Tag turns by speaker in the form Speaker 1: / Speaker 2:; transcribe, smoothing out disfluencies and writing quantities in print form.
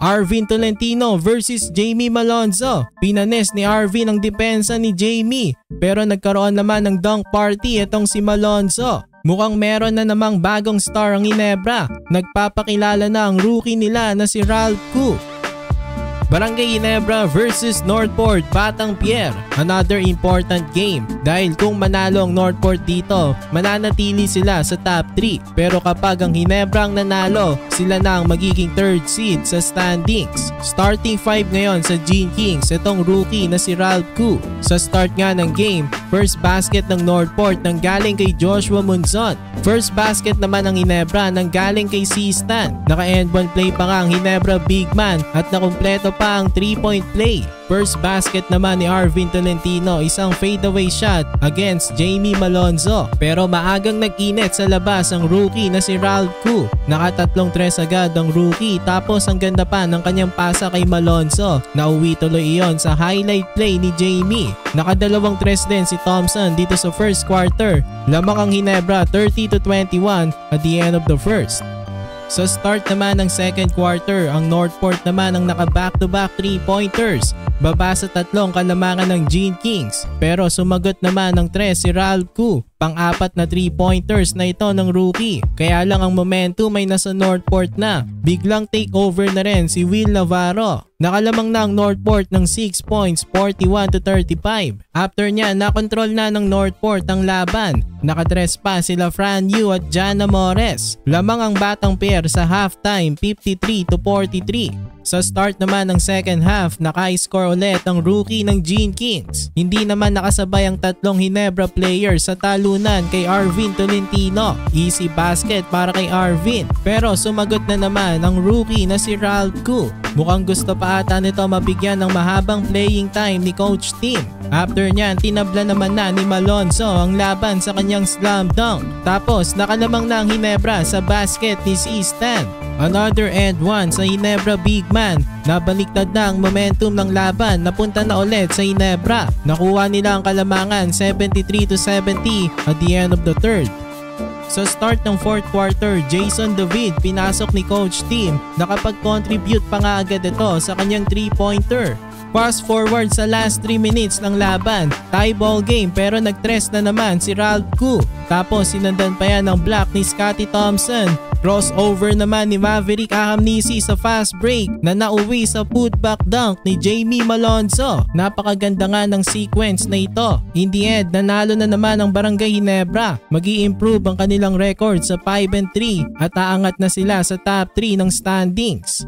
Speaker 1: Arvin Tolentino versus Jamie Malonzo. Pinanes ni Arvin ang depensa ni Jamie pero nagkaroon naman ng dunk party itong si Malonzo. Mukhang meron na namang bagong star ang Ginebra. Nagpapakilala na ang rookie nila na si Ralph Koo. Barangay Ginebra versus Northport Batang Pier. Another important game dahil kung manalo ang Northport dito, mananatili sila sa top 3. Pero kapag ang Ginebra ang nanalo, sila na ang magiging third seed sa standings. Starting 5 ngayon sa Gene Kings, itong rookie na si Ralph Koo. Sa start nga ng game, first basket ng Northport nang galing kay Joshua Munzon. First basket naman ng Ginebra nang galing kay C-Stan. Naka-end-one play pa nga ang Ginebra big man at nakumpleto pa ang 3-point play. First basket naman ni Arvin Tolentino, isang fadeaway shot against Jamie Malonzo. Pero maagang nag-init sa labas ang rookie na si Ralph Koo. Nakatatlong tres agad ang rookie tapos ang ganda pa ng kanyang pasa kay Malonzo. Nauwi tuloy iyon sa highlight play ni Jamie. Nakadalawang tres din si Thompson dito sa first quarter. Lamang ang Ginebra 30-21 at the end of the first. Sa start naman ng second quarter, ang Northport naman ang naka-back-to-back 3-pointers. Baba sa tatlong kalamangan ng Gene Kings. Pero sumagot naman ng tres si Ralph Koo. Pang-apat na 3-pointers na ito ng rookie. Kaya lang ang momentum ay nasa Northport na. Biglang takeover na rin si Will Navarro. Nakalamang na ang Northport ng 6 points, 41-35. After niya, nakontrol na ng Northport ang laban. Nakatres pa sila Fran Yu at Jana Mores. Lamang ang Batang Pier sa halftime, 53-43. Sa start naman ng second half, naka-score ulit ang rookie ng Gene Kings. Hindi naman nakasabay ang tatlong Ginebra players sa talunan kay Arvin Tolentino. Easy basket para kay Arvin. Pero sumagot na naman ang rookie na si Ralph Koo. Mukhang gusto pa ata nito mabigyan ng mahabang playing time ni Coach Tim. After niyan, tinabla naman na ni Malonzo ang laban sa kanyang slam dunk. Tapos nakalamang na ang Ginebra sa basket ni C-Stan. Another and one sa Ginebra big man. Nabaliktad na ang momentum ng laban, napunta na ulit sa Ginebra. Nakuha nila ang kalamangan 73-70 at the end of the third. Sa start ng fourth quarter, Jason David pinasok ni Coach Tim. Nakapag-contribute pa nga agad ito sa kanyang 3-pointer. Fast forward sa last 3 minutes ng laban, tie ball game pero nag-tres na naman si Ralph Koo. Tapos sinundan pa yan ng block ni Scottie Thompson. Crossover naman ni Maverick Ahamnisi sa fast break na nauwi sa putback dunk ni Jamie Malonzo. Napakaganda nga ng sequence na ito. In the end, nanalo na naman ang Barangay Ginebra. Mag-i-improve ang kanilang record sa 5-3 at aangat na sila sa top 3 ng standings.